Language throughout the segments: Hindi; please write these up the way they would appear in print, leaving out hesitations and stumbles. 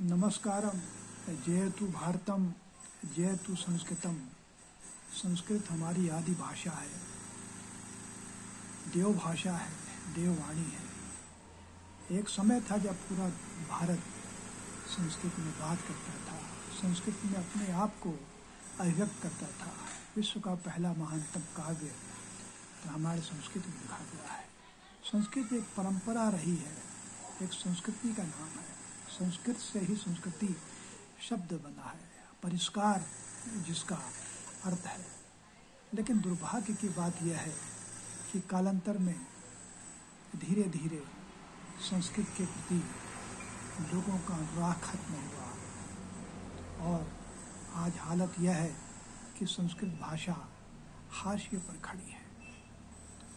नमस्कारम। जयतु भारतम, जयतु संस्कृतम। संस्कृत हमारी आदि भाषा है, देव भाषा है, देववाणी है। एक समय था जब पूरा भारत संस्कृत में बात करता था, संस्कृत में अपने आप को अभिव्यक्त करता था। विश्व का पहला महानतम काव्य तो हमारे संस्कृत में लिखा गया है। संस्कृत एक परंपरा रही है, एक संस्कृति का नाम है। संस्कृत से ही संस्कृति शब्द बना है, परिष्कार जिसका अर्थ है। लेकिन दुर्भाग्य की बात यह है कि कालांतर में धीरे धीरे संस्कृत के प्रति लोगों का अनुराग खत्म हुआ और आज हालत यह है कि संस्कृत भाषा हाशिए पर खड़ी है।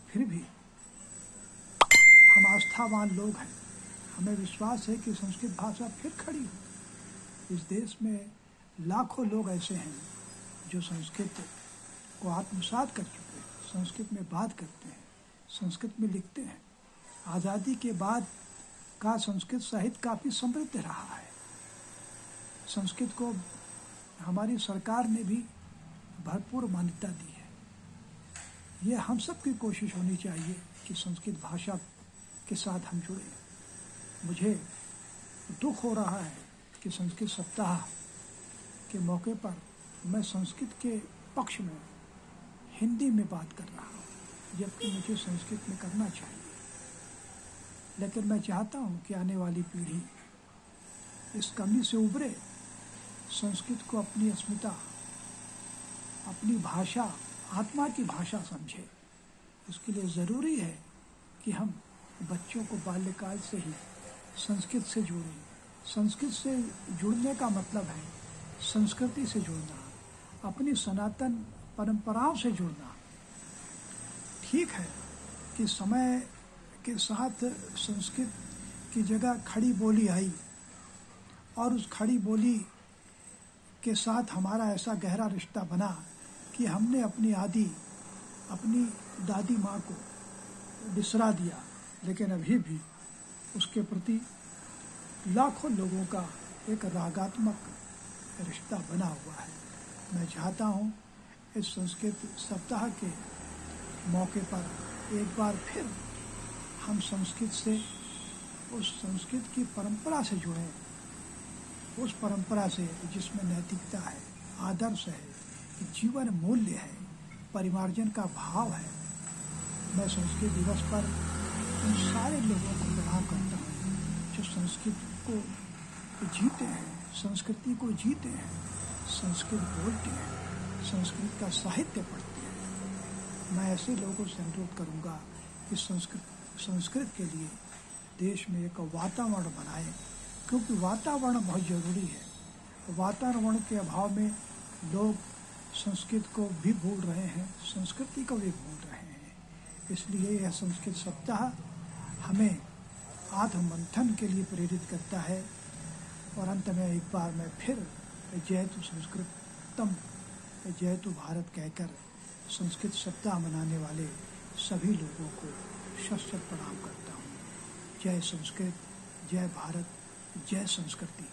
फिर भी हम आस्थावान लोग हैं, हमें विश्वास है कि संस्कृत भाषा फिर खड़ी हो। इस देश में लाखों लोग ऐसे हैं जो संस्कृत को आत्मसात कर चुके हैं, संस्कृत में बात करते हैं, संस्कृत में लिखते हैं। आज़ादी के बाद का संस्कृत साहित्य काफ़ी समृद्ध रहा है। संस्कृत को हमारी सरकार ने भी भरपूर मान्यता दी है। ये हम सब की कोशिश होनी चाहिए कि संस्कृत भाषा के साथ हम जुड़ें। मुझे दुख हो रहा है कि संस्कृत सप्ताह के मौके पर मैं संस्कृत के पक्ष में हिंदी में बात कर रहा हूँ, जबकि मुझे संस्कृत में करना चाहिए। लेकिन मैं चाहता हूँ कि आने वाली पीढ़ी इस कमी से उभरे, संस्कृत को अपनी अस्मिता, अपनी भाषा, आत्मा की भाषा समझे। उसके लिए ज़रूरी है कि हम बच्चों को बाल्यकाल से ही संस्कृत से जोड़ें। संस्कृत से जुड़ने का मतलब है संस्कृति से जुड़ना, अपनी सनातन परंपराओं से जुड़ना। ठीक है कि समय के साथ संस्कृत की जगह खड़ी बोली आई और उस खड़ी बोली के साथ हमारा ऐसा गहरा रिश्ता बना कि हमने अपनी दादी माँ को बिसरा दिया। लेकिन अभी भी उसके प्रति लाखों लोगों का एक रागात्मक रिश्ता बना हुआ है। मैं चाहता हूँ इस संस्कृत सप्ताह के मौके पर एक बार फिर हम संस्कृत से, उस संस्कृत की परंपरा से जुड़ें, उस परंपरा से जिसमें नैतिकता है, आदर्श है, जीवन मूल्य है, परिमार्जन का भाव है। मैं संस्कृत दिवस पर उन सारे लोगों को प्रणाम करता हूँ जो संस्कृत को जीते हैं, संस्कृति को जीते हैं, संस्कृत बोलते हैं, संस्कृत का साहित्य पढ़ते हैं। मैं ऐसे लोगों से अनुरोध करूँगा कि संस्कृत के लिए देश में एक वातावरण बनाएं, क्योंकि वातावरण बहुत ज़रूरी है। वातावरण के अभाव में लोग संस्कृत को भी भूल रहे हैं, संस्कृति को भी भूल रहे हैं। इसलिए यह संस्कृत सप्ताह हमें आत्ममंथन के लिए प्रेरित करता है। और अंत में एक बार मैं फिर जयतु संस्कृतम, जयतु भारत कहकर संस्कृत सप्ताह मनाने वाले सभी लोगों को शत शत प्रणाम करता हूँ। जय संस्कृत, जय भारत, जय संस्कृति।